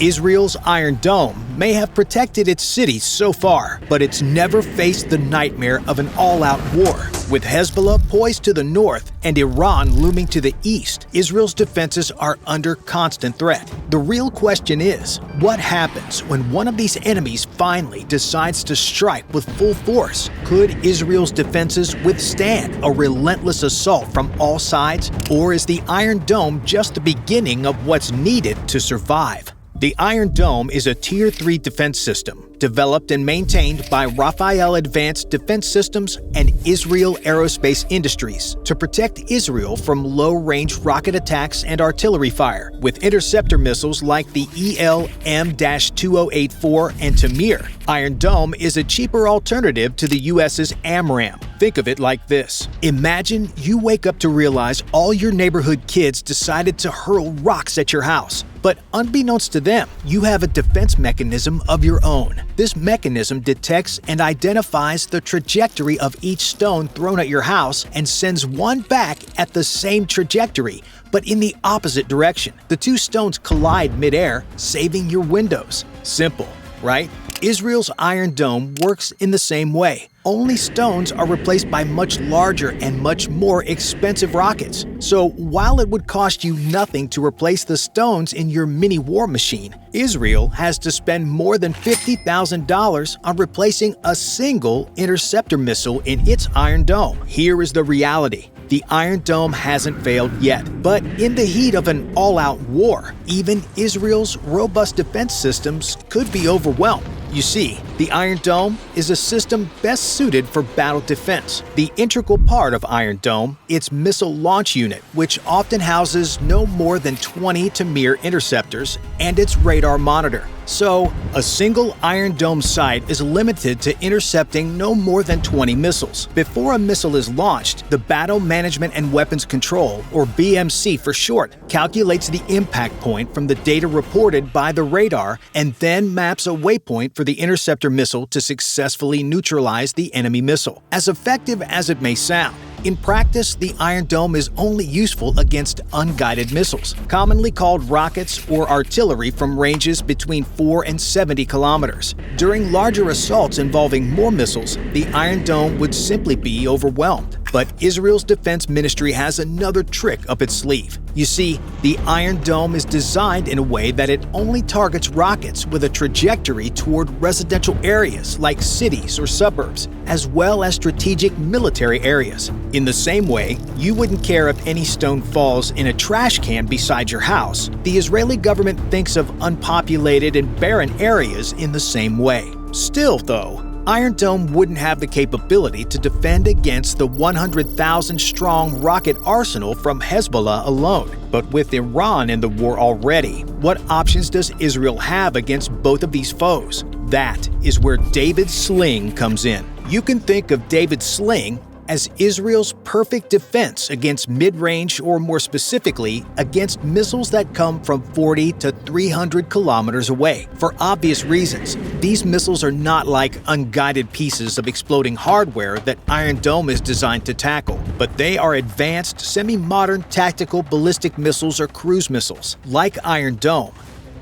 Israel's Iron Dome may have protected its cities so far, but it's never faced the nightmare of an all-out war. With Hezbollah poised to the north and Iran looming to the east, Israel's defenses are under constant threat. The real question is, what happens when one of these enemies finally decides to strike with full force? Could Israel's defenses withstand a relentless assault from all sides, or is the Iron Dome just the beginning of what's needed to survive? The Iron Dome is a Tier 3 defense system developed and maintained by Rafael Advanced Defense Systems and Israel Aerospace Industries to protect Israel from low-range rocket attacks and artillery fire. With interceptor missiles like the EL-M-2084 and Tamir, Iron Dome is a cheaper alternative to the US's AMRAAM. Think of it like this. Imagine you wake up to realize all your neighborhood kids decided to hurl rocks at your house. But unbeknownst to them, you have a defense mechanism of your own. This mechanism detects and identifies the trajectory of each stone thrown at your house and sends one back at the same trajectory, but in the opposite direction. The two stones collide midair, saving your windows. Simple, right? Israel's Iron Dome works in the same way. Only stones are replaced by much larger and much more expensive rockets. So while it would cost you nothing to replace the stones in your mini war machine, Israel has to spend more than $50,000 on replacing a single interceptor missile in its Iron Dome. Here is the reality. The Iron Dome hasn't failed yet, but in the heat of an all-out war, even Israel's robust defense systems could be overwhelmed. You see, the Iron Dome is a system best suited for battle defense. The integral part of Iron Dome, its missile launch unit, which often houses no more than 20 Tamir interceptors, and its radar monitor. So, a single Iron Dome site is limited to intercepting no more than 20 missiles. Before a missile is launched, the Battle Management and Weapons Control, or BMC for short, calculates the impact point from the data reported by the radar and then maps a waypoint for the interceptor missile to successfully neutralize the enemy missile. As effective as it may sound, in practice, the Iron Dome is only useful against unguided missiles, commonly called rockets or artillery from ranges between 4 and 70 kilometers. During larger assaults involving more missiles, the Iron Dome would simply be overwhelmed. But Israel's defense ministry has another trick up its sleeve. You see, the Iron Dome is designed in a way that it only targets rockets with a trajectory toward residential areas like cities or suburbs, as well as strategic military areas. In the same way, you wouldn't care if any stone falls in a trash can beside your house. The Israeli government thinks of unpopulated and barren areas in the same way. Still, though, Iron Dome wouldn't have the capability to defend against the 100,000-strong rocket arsenal from Hezbollah alone. But with Iran in the war already, what options does Israel have against both of these foes? That is where David's Sling comes in. You can think of David's Sling as Israel's perfect defense against mid-range, or more specifically, against missiles that come from 40 to 300 kilometers away. For obvious reasons, these missiles are not like unguided pieces of exploding hardware that Iron Dome is designed to tackle, but they are advanced, semi-modern tactical ballistic missiles or cruise missiles. Like Iron Dome,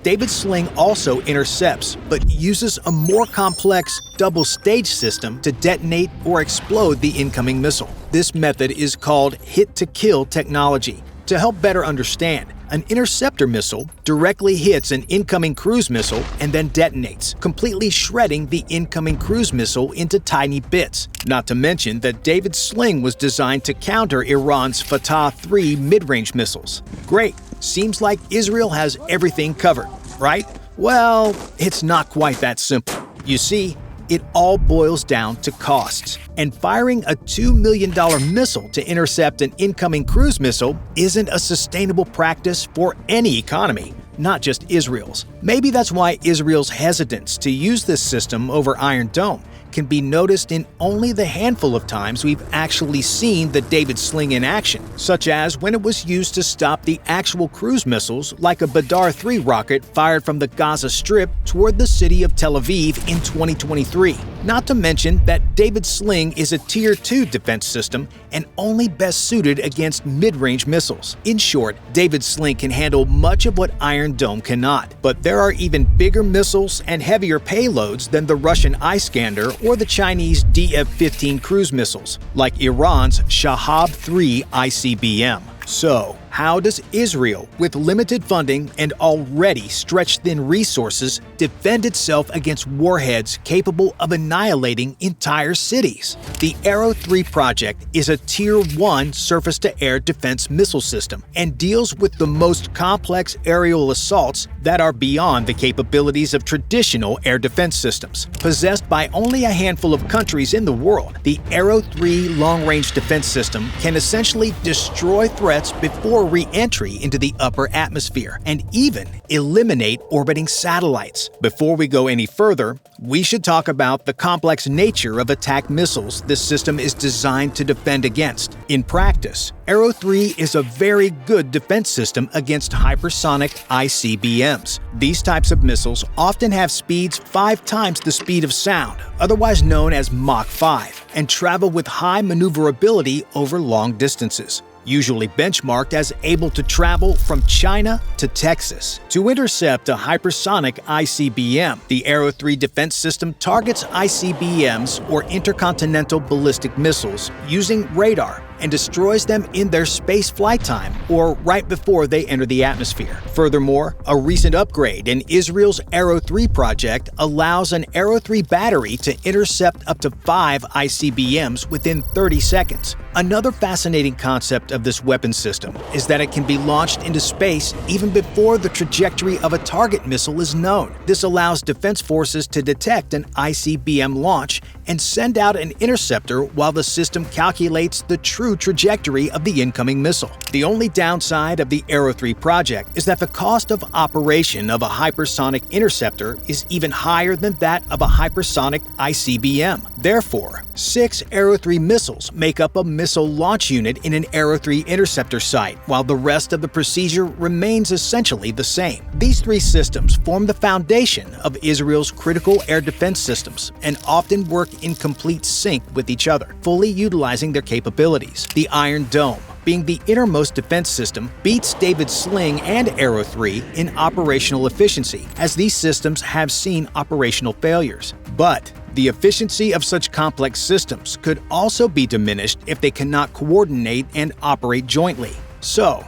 David's Sling also intercepts, but uses a more complex double-stage system to detonate or explode the incoming missile. This method is called hit-to-kill technology. To help better understand, an interceptor missile directly hits an incoming cruise missile and then detonates, completely shredding the incoming cruise missile into tiny bits. Not to mention that David's Sling was designed to counter Iran's Fatah 3 mid-range missiles. Great. Seems like Israel has everything covered, right? Well, it's not quite that simple. You see, it all boils down to costs. And firing a $2 million missile to intercept an incoming cruise missile isn't a sustainable practice for any economy, not just Israel's. Maybe that's why Israel's hesitance to use this system over Iron Dome. can be noticed in only the handful of times we've actually seen the David Sling in action, such as when it was used to stop the actual cruise missiles like a Badr 3 rocket fired from the Gaza Strip toward the city of Tel Aviv in 2023. Not to mention that David Sling is a Tier 2 defense system and only best suited against mid-range missiles. In short, David Sling can handle much of what Iron Dome cannot, but there are even bigger missiles and heavier payloads than the Russian Iskander or the Chinese DF-15 cruise missiles, like Iran's Shahab-3 ICBM. So, how does Israel, with limited funding and already stretched-thin resources, defend itself against warheads capable of annihilating entire cities? The Arrow 3 project is a Tier 1 surface-to-air defense missile system and deals with the most complex aerial assaults that are beyond the capabilities of traditional air defense systems. Possessed by only a handful of countries in the world, the Arrow 3 long-range defense system can essentially destroy threats before re-entry into the upper atmosphere and even eliminate orbiting satellites. Before we go any further, we should talk about the complex nature of attack missiles this system is designed to defend against. In practice, Arrow 3 is a very good defense system against hypersonic ICBMs. These types of missiles often have speeds 5 times the speed of sound, otherwise known as Mach 5, and travel with high maneuverability over long distances, usually benchmarked as able to travel from China to Texas. To intercept a hypersonic ICBM, the Arrow 3 defense system targets ICBMs or intercontinental ballistic missiles using radar and destroys them in their space flight time or right before they enter the atmosphere. Furthermore, a recent upgrade in Israel's Arrow 3 project allows an Arrow 3 battery to intercept up to 5 ICBMs within 30 seconds. Another fascinating concept of this weapon system is that it can be launched into space even before the trajectory of a target missile is known. This allows defense forces to detect an ICBM launch and send out an interceptor while the system calculates the true trajectory of the incoming missile. The only downside of the Arrow 3 project is that the cost of operation of a hypersonic interceptor is even higher than that of a hypersonic ICBM. Therefore, 6 Arrow 3 missiles make up a missile launch unit in an Arrow 3 interceptor site, while the rest of the procedure remains essentially the same. These 3 systems form the foundation of Israel's critical air defense systems and often work in complete sync with each other, fully utilizing their capabilities. The Iron Dome, being the innermost defense system, beats David Sling and Arrow 3 in operational efficiency, as these systems have seen operational failures. But the efficiency of such complex systems could also be diminished if they cannot coordinate and operate jointly. So,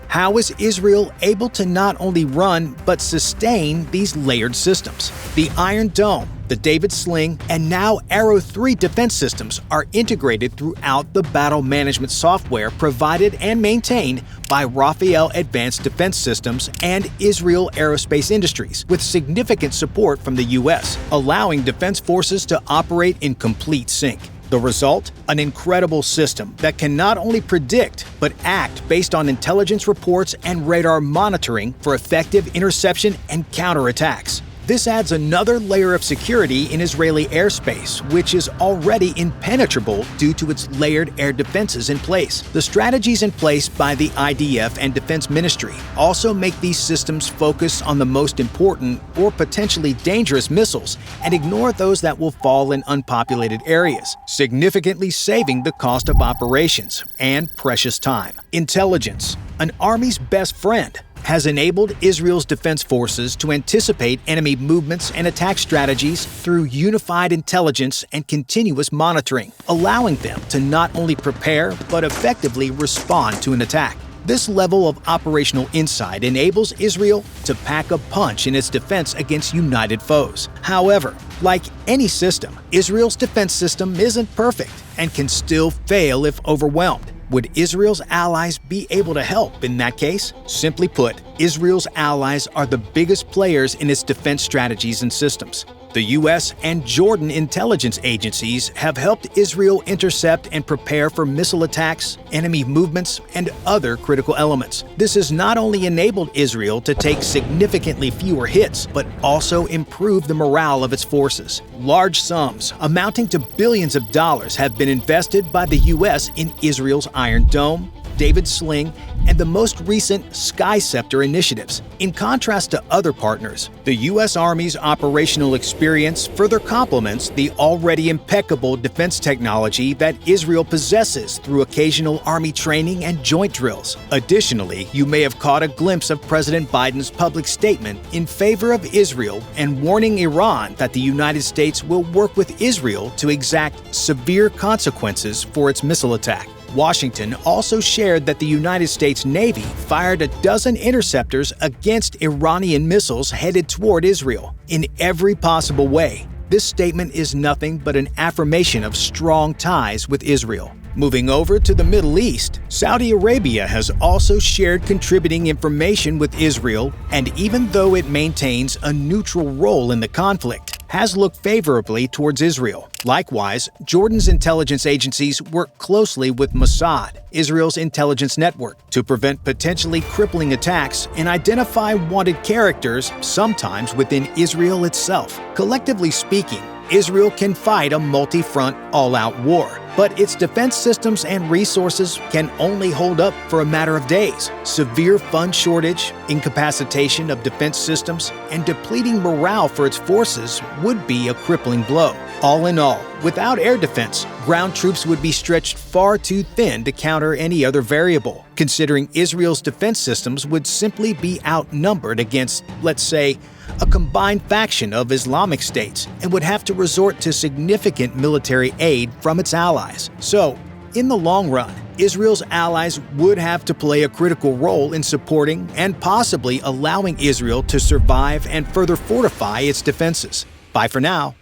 how is Israel able to not only run but sustain these layered systems? The Iron Dome, the David Sling, and now Arrow 3 defense systems are integrated throughout the battle management software provided and maintained by Rafael Advanced Defense Systems and Israel Aerospace Industries, with significant support from the U.S., allowing defense forces to operate in complete sync. The result? An incredible system that can not only predict, but act based on intelligence reports and radar monitoring for effective interception and counterattacks. This adds another layer of security in Israeli airspace, which is already impenetrable due to its layered air defenses in place. The strategies in place by the IDF and Defense Ministry also make these systems focus on the most important or potentially dangerous missiles and ignore those that will fall in unpopulated areas, significantly saving the cost of operations and precious time. Intelligence, an army's best friend, has enabled Israel's defense forces to anticipate enemy movements and attack strategies through unified intelligence and continuous monitoring, allowing them to not only prepare but effectively respond to an attack. This level of operational insight enables Israel to pack a punch in its defense against united foes. However, like any system, Israel's defense system isn't perfect and can still fail if overwhelmed. Would Israel's allies be able to help in that case? Simply put, Israel's allies are the biggest players in its defense strategies and systems. The U.S. and Jordan intelligence agencies have helped Israel intercept and prepare for missile attacks, enemy movements, and other critical elements. This has not only enabled Israel to take significantly fewer hits, but also improve the morale of its forces. Large sums, amounting to billions of dollars, have been invested by the U.S. in Israel's Iron Dome, David's Sling, and the most recent Sky Scepter initiatives. In contrast to other partners, the U.S. Army's operational experience further complements the already impeccable defense technology that Israel possesses through occasional Army training and joint drills. Additionally, you may have caught a glimpse of President Biden's public statement in favor of Israel and warning Iran that the United States will work with Israel to exact severe consequences for its missile attack. Washington also shared that the United States Navy fired a dozen interceptors against Iranian missiles headed toward Israel. In every possible way, this statement is nothing but an affirmation of strong ties with Israel. Moving over to the Middle East, Saudi Arabia has also shared contributing information with Israel, and even though it maintains a neutral role in the conflict, has looked favorably towards Israel. Likewise, Jordan's intelligence agencies work closely with Mossad, Israel's intelligence network, to prevent potentially crippling attacks and identify wanted characters, sometimes within Israel itself. Collectively speaking, Israel can fight a multi-front, all-out war, but its defense systems and resources can only hold up for a matter of days. Severe fund shortage, incapacitation of defense systems, and depleting morale for its forces would be a crippling blow. All in all, without air defense, ground troops would be stretched far too thin to counter any other variable, considering Israel's defense systems would simply be outnumbered against, let's say, a combined faction of Islamic states, and would have to resort to significant military aid from its allies. So, in the long run, Israel's allies would have to play a critical role in supporting and possibly allowing Israel to survive and further fortify its defenses. Bye for now.